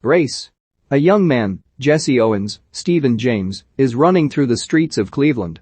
Race. A young man, Jesse Owens, Stephen James, is running through the streets of Cleveland.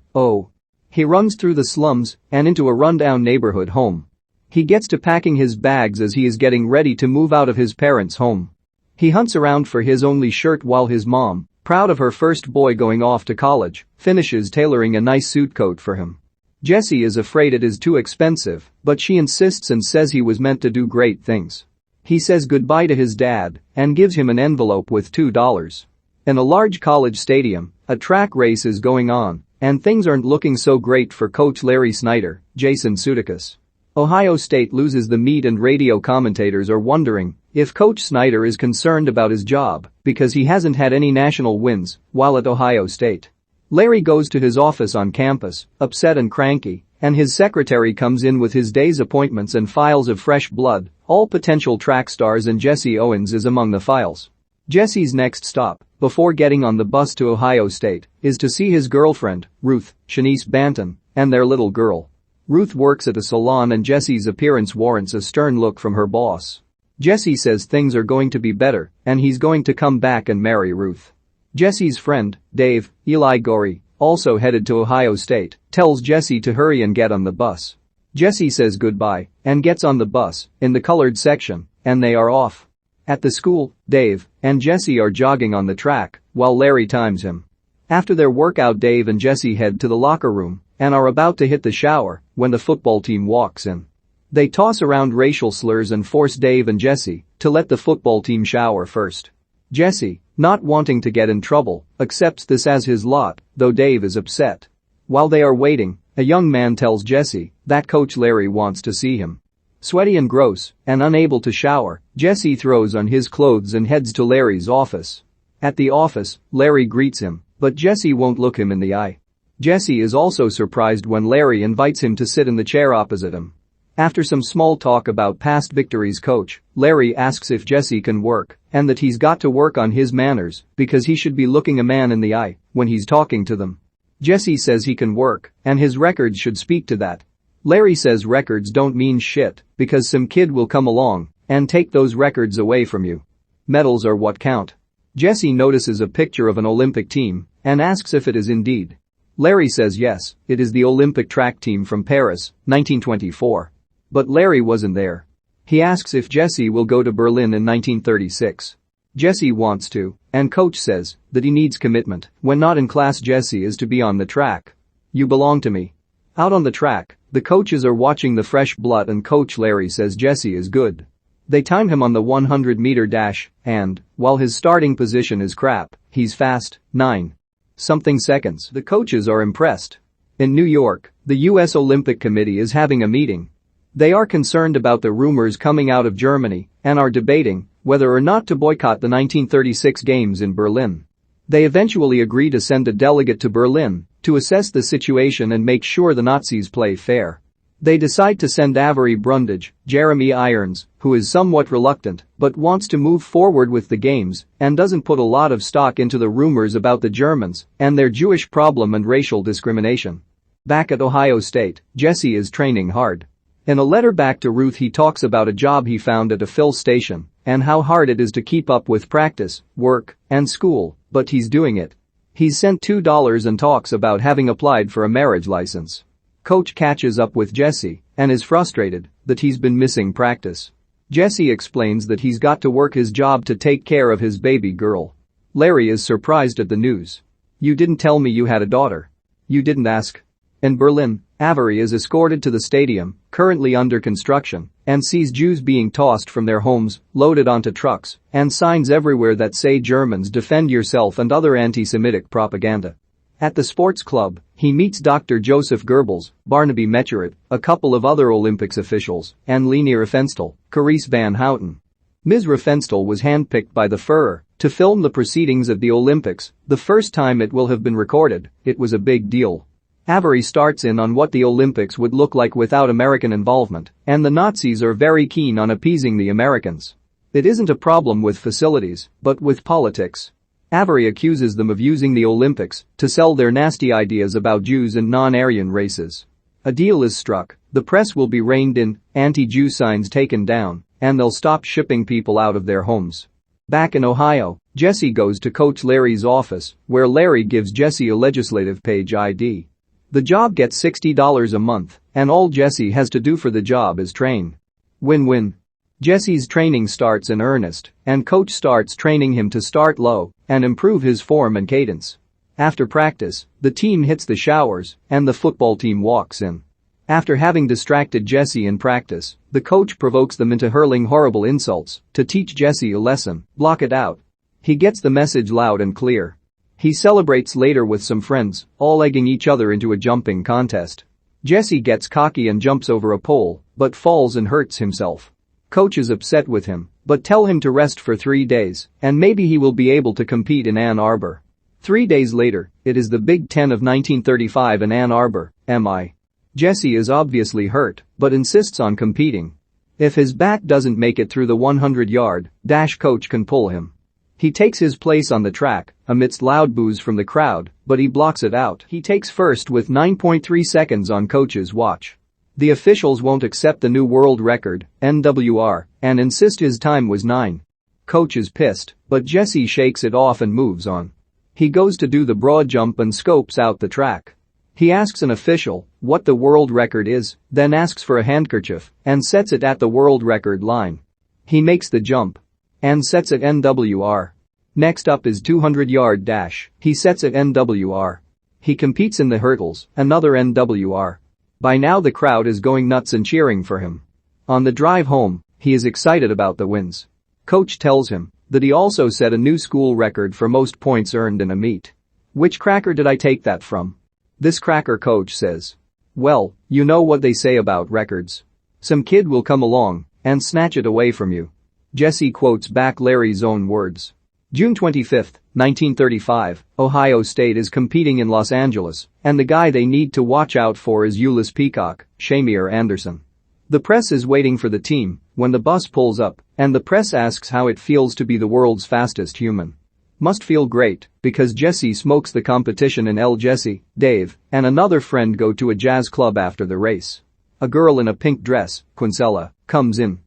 He runs through the slums and into a rundown neighborhood home. He gets to packing his bags as he is getting ready to move out of his parents' home. He hunts around for his only shirt while his mom, proud of her first boy going off to college, finishes tailoring a nice suit coat for him. Jesse is afraid it is too expensive, but she insists and says he was meant to do great things. He says goodbye to his dad and gives him an envelope with $2. In a large college stadium, a track race is going on, and things aren't looking so great for Coach Larry Snyder, Jason Sudeikis. Ohio State loses the meet and radio commentators are wondering if Coach Snyder is concerned about his job because he hasn't had any national wins while at Ohio State. Larry goes to his office on campus, upset and cranky, and his secretary comes in with his day's appointments and files of fresh blood, all potential track stars, and Jesse Owens is among the files. Jesse's next stop, before getting on the bus to Ohio State, is to see his girlfriend, Ruth, Shanice Banton, and their little girl. Ruth works at a salon and Jesse's appearance warrants a stern look from her boss. Jesse says things are going to be better and he's going to come back and marry Ruth. Jesse's friend, Dave, Eli Gorey, also headed to Ohio State, tells Jesse to hurry and get on the bus. Jesse says goodbye and gets on the bus in the colored section, and they are off. At the school, Dave and Jesse are jogging on the track while Larry times him. After their workout, Dave and Jesse head to the locker room and are about to hit the shower when the football team walks in. They toss around racial slurs and force Dave and Jesse to let the football team shower first. Jesse, not wanting to get in trouble, accepts this as his lot, though Dave is upset. While they are waiting, a young man tells Jesse that Coach Larry wants to see him. Sweaty and gross and unable to shower, Jesse throws on his clothes and heads to Larry's office. At the office, Larry greets him, but Jesse won't look him in the eye. Jesse is also surprised when Larry invites him to sit in the chair opposite him. After some small talk about past victories, Coach Larry asks if Jesse can work and that he's got to work on his manners because he should be looking a man in the eye when he's talking to them. Jesse says he can work and his records should speak to that. Larry says records don't mean shit because some kid will come along and take those records away from you. Medals are what count. Jesse notices a picture of an Olympic team and asks if it is indeed. Larry says yes, it is the Olympic track team from Paris, 1924. But Larry wasn't there. He asks if Jesse will go to Berlin in 1936. Jesse wants to, and Coach says that he needs commitment. When not in class, Jesse is to be on the track. You belong to me. Out on the track, the coaches are watching the fresh blood and Coach Larry says Jesse is good. They time him on the 100-meter dash and, while his starting position is crap, he's fast, 9-something seconds. The coaches are impressed. In New York, the U.S. Olympic Committee is having a meeting. They are concerned about the rumors coming out of Germany and are debating whether or not to boycott the 1936 Games in Berlin. They eventually agree to send a delegate to Berlin to assess the situation and make sure the Nazis play fair. They decide to send Avery Brundage, Jeremy Irons, who is somewhat reluctant but wants to move forward with the games and doesn't put a lot of stock into the rumors about the Germans and their Jewish problem and racial discrimination. Back at Ohio State, Jesse is training hard. In a letter back to Ruth, he talks about a job he found at a fill station and how hard it is to keep up with practice, work, and school, but he's doing it. He's sent $2 and talks about having applied for a marriage license. Coach catches up with Jesse and is frustrated that he's been missing practice. Jesse explains that he's got to work his job to take care of his baby girl. Larry is surprised at the news. You didn't tell me you had a daughter. You didn't ask. In Berlin, Avery is escorted to the stadium, currently under construction, and sees Jews being tossed from their homes, loaded onto trucks, and signs everywhere that say Germans defend yourself and other anti-Semitic propaganda. At the sports club, he meets Dr. Joseph Goebbels, Barnaby Mecherett, a couple of other Olympics officials, and Leni Riefenstahl, Carice Van Houten. Ms. Riefenstahl was handpicked by the Führer to film the proceedings of the Olympics, the first time it will have been recorded. It was a big deal. Avery starts in on what the Olympics would look like without American involvement, and the Nazis are very keen on appeasing the Americans. It isn't a problem with facilities, but with politics. Avery accuses them of using the Olympics to sell their nasty ideas about Jews and non-Aryan races. A deal is struck, the press will be reined in, anti-Jew signs taken down, and they'll stop shipping people out of their homes. Back in Ohio, Jesse goes to Coach Larry's office, where Larry gives Jesse a legislative page ID. The job gets $60 a month, and all Jesse has to do for the job is train. Win-win. Jesse's training starts in earnest, and Coach starts training him to start low and improve his form and cadence. After practice, the team hits the showers, and the football team walks in. After having distracted Jesse in practice, the coach provokes them into hurling horrible insults to teach Jesse a lesson. Block it out. He gets the message loud and clear. He celebrates later with some friends, all egging each other into a jumping contest. Jesse gets cocky and jumps over a pole, but falls and hurts himself. Coach is upset with him, but tell him to rest for 3 days, and maybe he will be able to compete in Ann Arbor. 3 days later, it is the Big Ten of 1935 in Ann Arbor, MI. Jesse is obviously hurt, but insists on competing. If his back doesn't make it through the 100-yard dash, coach can pull him. He takes his place on the track, amidst loud boos from the crowd, but he blocks it out. He takes first with 9.3 seconds on coach's watch. The officials won't accept the new world record, NWR, and insist his time was 9. Coach is pissed, but Jesse shakes it off and moves on. He goes to do the broad jump and scopes out the track. He asks an official what the world record is, then asks for a handkerchief and sets it at the world record line. He makes the jump and sets it NWR. Next up is 200-yard dash. He sets it NWR. He competes in the hurdles, another NWR. By now the crowd is going nuts and cheering for him. On the drive home, he is excited about the wins. Coach tells him that he also set a new school record for most points earned in a meet. Which cracker did I take that from? This cracker, coach says. Well, you know what they say about records. Some kid will come along and snatch it away from you. Jesse quotes back Larry's own words. June 25, 1935, Ohio State is competing in Los Angeles, and the guy they need to watch out for is Ulyss Peacock, Shamier Anderson. The press is waiting for the team when the bus pulls up, and the press asks how it feels to be the world's fastest human. Must feel great, because Jesse smokes the competition and Jesse, Dave, and another friend go to a jazz club after the race. A girl in a pink dress, Quincella, comes in.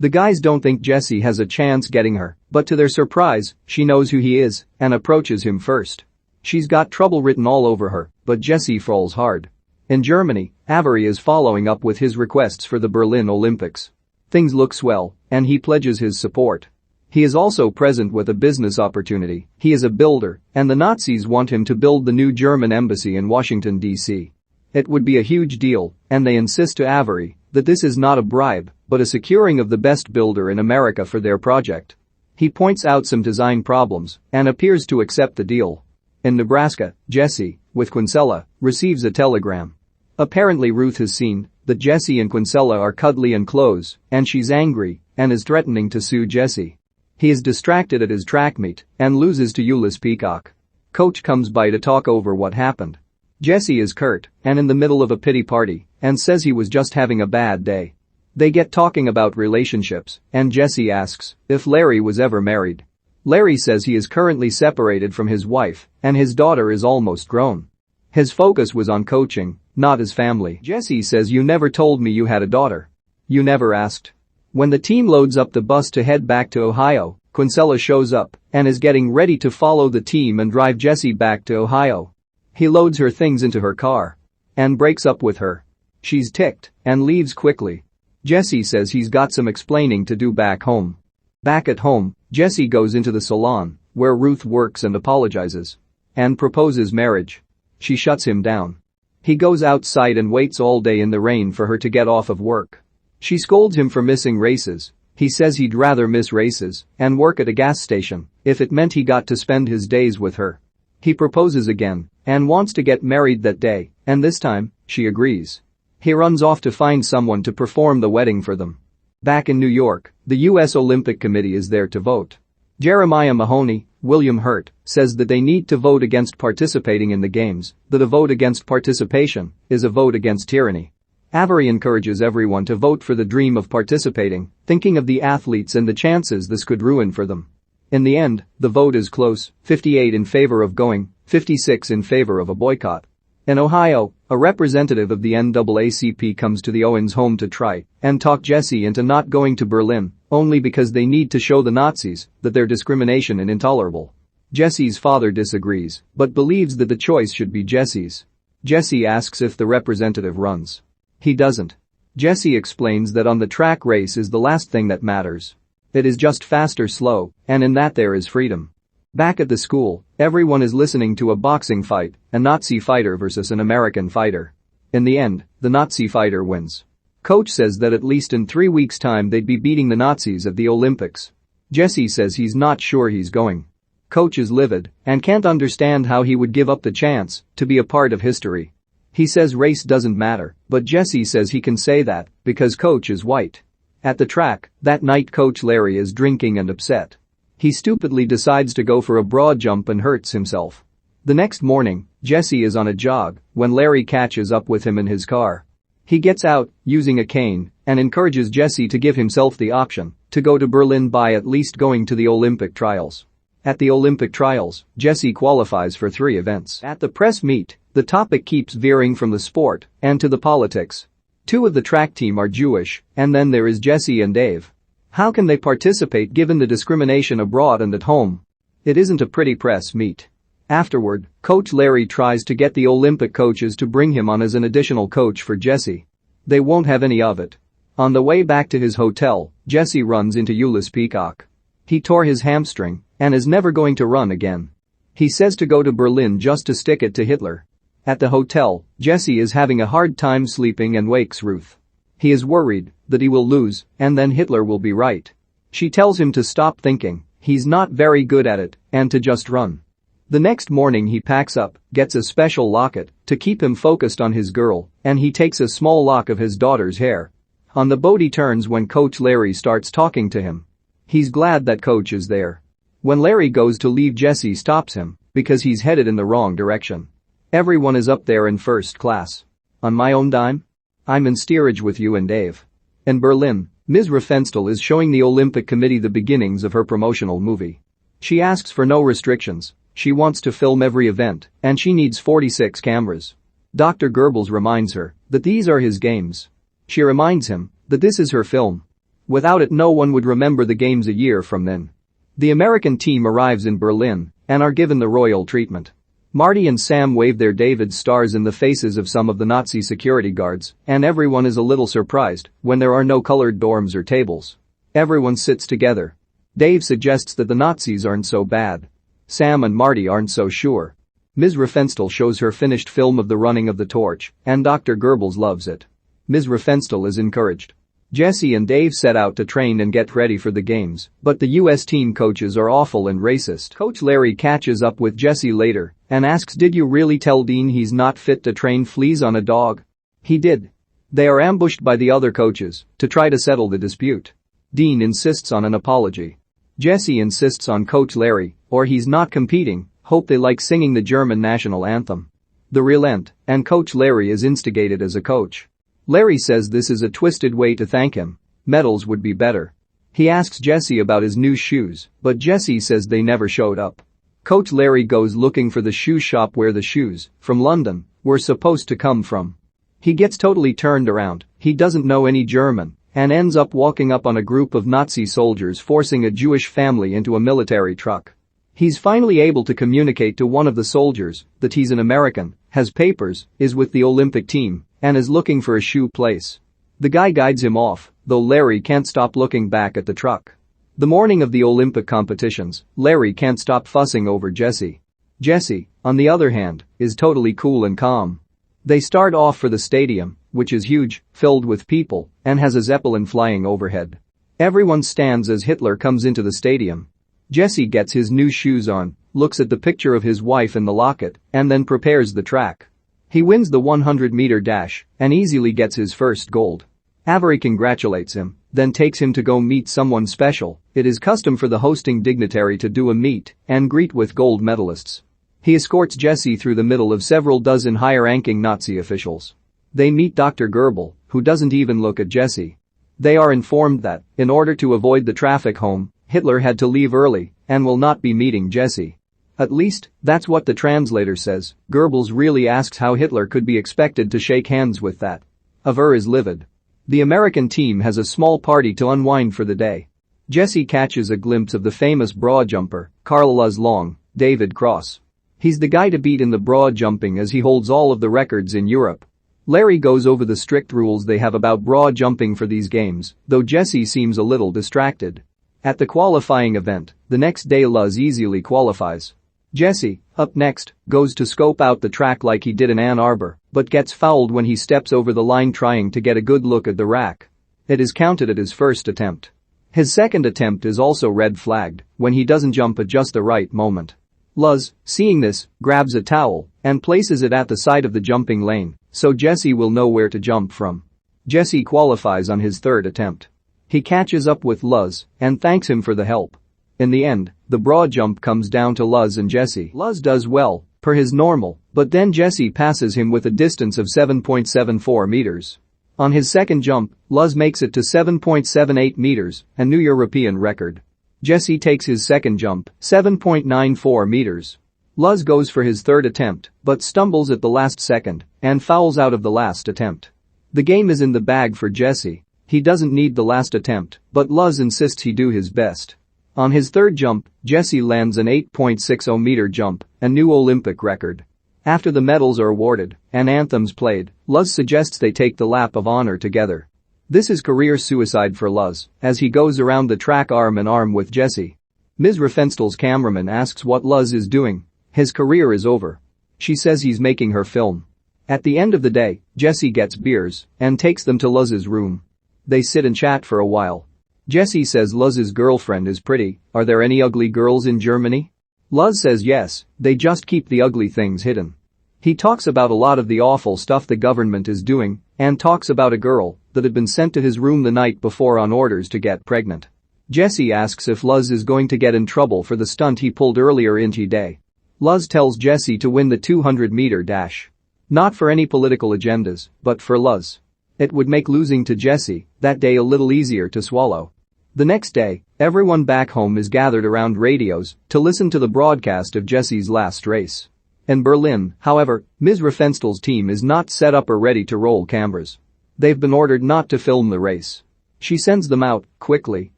The guys don't think Jesse has a chance getting her, but to their surprise, she knows who he is and approaches him first. She's got trouble written all over her, but Jesse falls hard. In Germany, Avery is following up with his requests for the Berlin Olympics. Things look swell, and he pledges his support. He is also present with a business opportunity. He is a builder, and the Nazis want him to build the new German embassy in Washington, D.C. It would be a huge deal, and they insist to Avery that this is not a bribe, but a securing of the best builder in America for their project. He points out some design problems and appears to accept the deal. In Nebraska, Jesse, with Quincella, receives a telegram. Apparently Ruth has seen that Jesse and Quincella are cuddly and close, and she's angry and is threatening to sue Jesse. He is distracted at his track meet and loses to Ulyss Peacock. Coach comes by to talk over what happened. Jesse is curt and in the middle of a pity party and says he was just having a bad day. They get talking about relationships, and Jesse asks if Larry was ever married. Larry says he is currently separated from his wife, and his daughter is almost grown. His focus was on coaching, not his family. Jesse says, you never told me you had a daughter. You never asked. When the team loads up the bus to head back to Ohio, Quincella shows up and is getting ready to follow the team and drive Jesse back to Ohio. He loads her things into her car and breaks up with her. She's ticked and leaves quickly. Jesse says he's got some explaining to do back home. Back at home, Jesse goes into the salon, where Ruth works, and apologizes and proposes marriage. She shuts him down. He goes outside and waits all day in the rain for her to get off of work. She scolds him for missing races. He says he'd rather miss races and work at a gas station if it meant he got to spend his days with her. He proposes again and wants to get married that day, and this time, she agrees. He runs off to find someone to perform the wedding for them. Back in New York, the U.S. Olympic Committee is there to vote. Jeremiah Mahoney, William Hurt, says that they need to vote against participating in the games, that a vote against participation is a vote against tyranny. Avery encourages everyone to vote for the dream of participating, thinking of the athletes and the chances this could ruin for them. In the end, the vote is close, 58 in favor of going, 56 in favor of a boycott. In Ohio, a representative of the NAACP comes to the Owens home to try and talk Jesse into not going to Berlin, only because they need to show the Nazis that their discrimination is intolerable. Jesse's father disagrees, but believes that the choice should be Jesse's. Jesse asks if the representative runs. He doesn't. Jesse explains that on the track race is the last thing that matters. It is just fast or slow, and in that there is freedom. Back at the school, everyone is listening to a boxing fight, a Nazi fighter versus an American fighter. In the end, the Nazi fighter wins. Coach says that at least in 3 weeks' time they'd be beating the Nazis at the Olympics. Jesse says he's not sure he's going. Coach is livid and can't understand how he would give up the chance to be a part of history. He says race doesn't matter, but Jesse says he can say that because Coach is white. At the track, that night Coach Larry is drinking and upset. He stupidly decides to go for a broad jump and hurts himself. The next morning, Jesse is on a jog when Larry catches up with him in his car. He gets out, using a cane, and encourages Jesse to give himself the option to go to Berlin by at least going to the Olympic trials. At the Olympic trials, Jesse qualifies for 3 events. At the press meet, the topic keeps veering from the sport and to the politics. 2 of the track team are Jewish, and then there is Jesse and Dave. How can they participate given the discrimination abroad and at home? It isn't a pretty press meet. Afterward, Coach Larry tries to get the Olympic coaches to bring him on as an additional coach for Jesse. They won't have any of it. On the way back to his hotel, Jesse runs into Ulyss Peacock. He tore his hamstring and is never going to run again. He says to go to Berlin just to stick it to Hitler. At the hotel, Jesse is having a hard time sleeping and wakes Ruth. He is worried that he will lose and then Hitler will be right. She tells him to stop thinking, he's not very good at it, and to just run. The next morning he packs up, gets a special locket to keep him focused on his girl, and he takes a small lock of his daughter's hair. On the boat he turns when Coach Larry starts talking to him. He's glad that Coach is there. When Larry goes to leave, Jesse stops him because he's headed in the wrong direction. Everyone is up there in first class. On my own dime? I'm in steerage with you and Dave. In Berlin, Ms. Riefenstahl is showing the Olympic Committee the beginnings of her promotional movie. She asks for no restrictions, she wants to film every event, and she needs 46 cameras. Dr. Goebbels reminds her that these are his games. She reminds him that this is her film. Without it no one would remember the games a year from then. The American team arrives in Berlin and are given the royal treatment. Marty and Sam wave their David stars in the faces of some of the Nazi security guards, and everyone is a little surprised when there are no colored dorms or tables. Everyone sits together. Dave suggests that the Nazis aren't so bad. Sam and Marty aren't so sure. Ms. Riefenstahl shows her finished film of the running of the torch, and Dr. Goebbels loves it. Ms. Riefenstahl is encouraged. Jesse and Dave set out to train and get ready for the games, but the US team coaches are awful and racist. Coach Larry catches up with Jesse later and asks, did you really tell Dean he's not fit to train fleas on a dog? He did. They are ambushed by the other coaches to try to settle the dispute. Dean insists on an apology. Jesse insists on Coach Larry, or he's not competing, hope they like singing the German national anthem. They relent, and Coach Larry is instigated as a coach. Larry says this is a twisted way to thank him. Medals would be better. He asks Jesse about his new shoes, but Jesse says they never showed up. Coach Larry goes looking for the shoe shop where the shoes, from London, were supposed to come from. He gets totally turned around, he doesn't know any German, and ends up walking up on a group of Nazi soldiers forcing a Jewish family into a military truck. He's finally able to communicate to one of the soldiers that he's an American, has papers, is with the Olympic team, and is looking for a shoe place. The guy guides him off, though Larry can't stop looking back at the truck. The morning of the Olympic competitions, Larry can't stop fussing over Jesse. Jesse, on the other hand, is totally cool and calm. They start off for the stadium, which is huge, filled with people, and has a Zeppelin flying overhead. Everyone stands as Hitler comes into the stadium. Jesse gets his new shoes on, looks at the picture of his wife in the locket, and then prepares the track. He wins the 100-meter dash and easily gets his first gold. Avery congratulates him, then takes him to go meet someone special. It is custom for the hosting dignitary to do a meet and greet with gold medalists. He escorts Jesse through the middle of several dozen higher-ranking Nazi officials. They meet Dr. Goebbels, who doesn't even look at Jesse. They are informed that, in order to avoid the traffic home, Hitler had to leave early and will not be meeting Jesse. At least, that's what the translator says. Goebbels really asks how Hitler could be expected to shake hands with that. Avery is livid. The American team has a small party to unwind for the day. Jessie catches a glimpse of the famous broad jumper, Carla's Long, David Cross. He's the guy to beat in the broad jumping as he holds all of the records in Europe. Larry goes over the strict rules they have about broad jumping for these games, though Jessie seems a little distracted. At the qualifying event, the next day Luz easily qualifies. Jessie, up next, goes to scope out the track like he did in Ann Arbor, but gets fouled when he steps over the line trying to get a good look at the rack. It is counted at his first attempt. His second attempt is also red flagged when he doesn't jump at just the right moment. Luz, seeing this, grabs a towel and places it at the side of the jumping lane so Jessie will know where to jump from. Jessie qualifies on his third attempt. He catches up with Luz and thanks him for the help. In the end, the broad jump comes down to Luz and Jessie. Luz does well, per his normal, but then Jessie passes him with a distance of 7.74 meters. On his second jump, Luz makes it to 7.78 meters, a new European record. Jessie takes his second jump, 7.94 meters. Luz goes for his third attempt, but stumbles at the last second and fouls out of the last attempt. The game is in the bag for Jessie. He doesn't need the last attempt, but Luz insists he do his best. On his third jump, Jessie lands an 8.60-meter jump, a new Olympic record. After the medals are awarded and anthems played, Luz suggests they take the lap of honor together. This is career suicide for Luz, as he goes around the track arm in arm with Jessie. Ms. Riefenstahl's cameraman asks what Luz is doing. His career is over. She says he's making her film. At the end of the day, Jessie gets beers and takes them to Luz's room. They sit and chat for a while. Jessie says Luz's girlfriend is pretty. Are there any ugly girls in Germany? Luz says yes, they just keep the ugly things hidden. He talks about a lot of the awful stuff the government is doing and talks about a girl that had been sent to his room the night before on orders to get pregnant. Jessie asks if Luz is going to get in trouble for the stunt he pulled earlier in the day. Luz tells Jessie to win the 200-meter dash. Not for any political agendas, but for Luz. It would make losing to Jessie that day a little easier to swallow. The next day, everyone back home is gathered around radios to listen to the broadcast of Jessie's last race. In Berlin, however, Ms. Riefenstahl's team is not set up or ready to roll cameras. They've been ordered not to film the race. She sends them out quickly,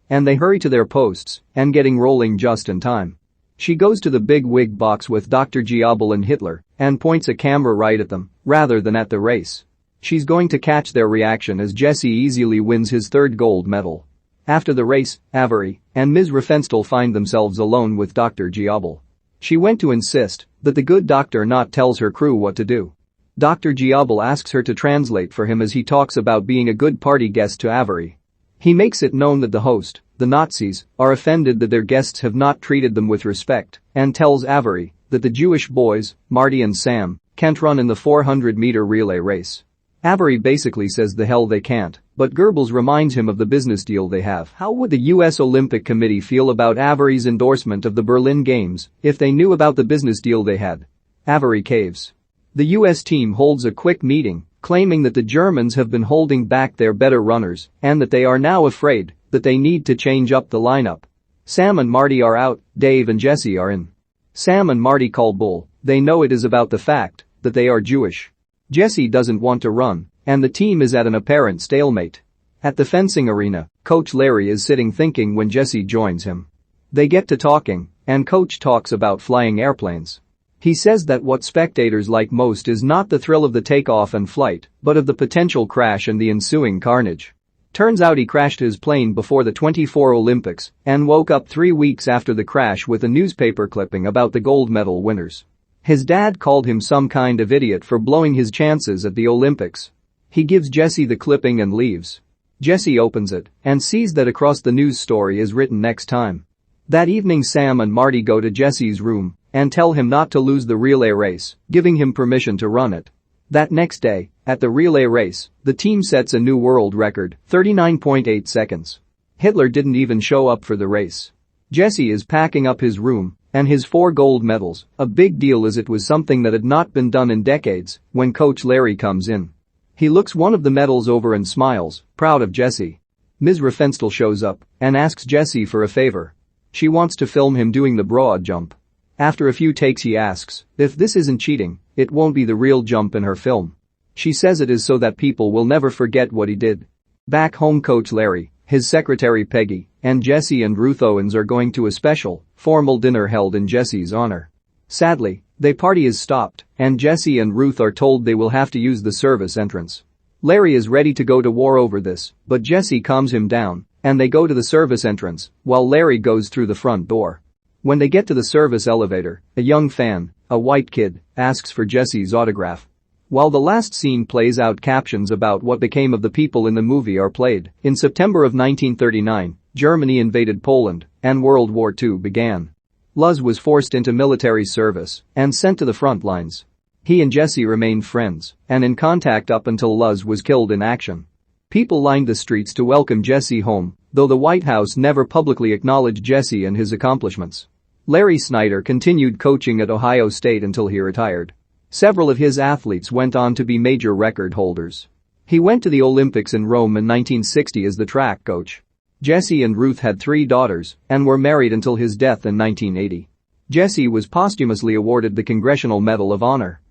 and they hurry to their posts and getting rolling just in time. She goes to the big wig box with Dr. Giabel and Hitler and points a camera right at them, rather than at the race. She's going to catch their reaction as Jessie easily wins his third gold medal. After the race, Avery and Ms. Riefenstahl find themselves alone with Dr. Giabel. She went to insist that the good doctor not tells her crew what to do. Dr. Giabel asks her to translate for him as he talks about being a good party guest to Avery. He makes it known that the host, the Nazis, are offended that their guests have not treated them with respect and tells Avery that the Jewish boys, Marty and Sam, can't run in the 400-meter relay race. Avery basically says the hell they can't, but Goebbels reminds him of the business deal they have. How would the US Olympic Committee feel about Avery's endorsement of the Berlin Games if they knew about the business deal they had? Avery caves. The US team holds a quick meeting, claiming that the Germans have been holding back their better runners and that they are now afraid that they need to change up the lineup. Sam and Marty are out, Dave and Jessie are in. Sam and Marty call bull. They know it is about the fact that they are Jewish. Jessie doesn't want to run, and the team is at an apparent stalemate. At the fencing arena, Coach Larry is sitting thinking when Jessie joins him. They get to talking, and Coach talks about flying airplanes. He says that what spectators like most is not the thrill of the takeoff and flight, but of the potential crash and the ensuing carnage. Turns out he crashed his plane before the '24 Olympics and woke up 3 weeks after the crash with a newspaper clipping about the gold medal winners. His dad called him some kind of idiot for blowing his chances at the Olympics. He gives Jessie the clipping and leaves. Jessie opens it and sees that across the news story is written next time. That evening Sam and Marty go to Jessie's room and tell him not to lose the relay race, giving him permission to run it. That next day, at the relay race, the team sets a new world record, 39.8 seconds. Hitler didn't even show up for the race. Jessie is packing up his room and his 4 gold medals, a big deal as it was something that had not been done in decades, when Coach Larry comes in. He looks one of the medals over and smiles, proud of Jessie. Ms. Riefenstahl shows up and asks Jessie for a favor. She wants to film him doing the broad jump. After a few takes he asks if this isn't cheating, it won't be the real jump in her film. She says it is so that people will never forget what he did. Back home Coach Larry his secretary Peggy, and Jesse and Ruth Owens are going to a special, formal dinner held in Jesse's honor. Sadly, their party is stopped, and Jesse and Ruth are told they will have to use the service entrance. Larry is ready to go to war over this, but Jesse calms him down, and they go to the service entrance, while Larry goes through the front door. When they get to the service elevator, a young fan, a white kid, asks for Jesse's autograph. While the last scene plays out, captions about what became of the people in the movie are played. In September of 1939, Germany invaded Poland, and World War II began. Luz was forced into military service and sent to the front lines. He and Jesse remained friends and in contact up until Luz was killed in action. People lined the streets to welcome Jesse home, though the White House never publicly acknowledged Jesse and his accomplishments. Larry Snyder continued coaching at Ohio State until he retired. Several of his athletes went on to be major record holders. He went to the Olympics in Rome in 1960 as the track coach. Jesse and Ruth had 3 daughters and were married until his death in 1980. Jesse was posthumously awarded the Congressional Medal of Honor.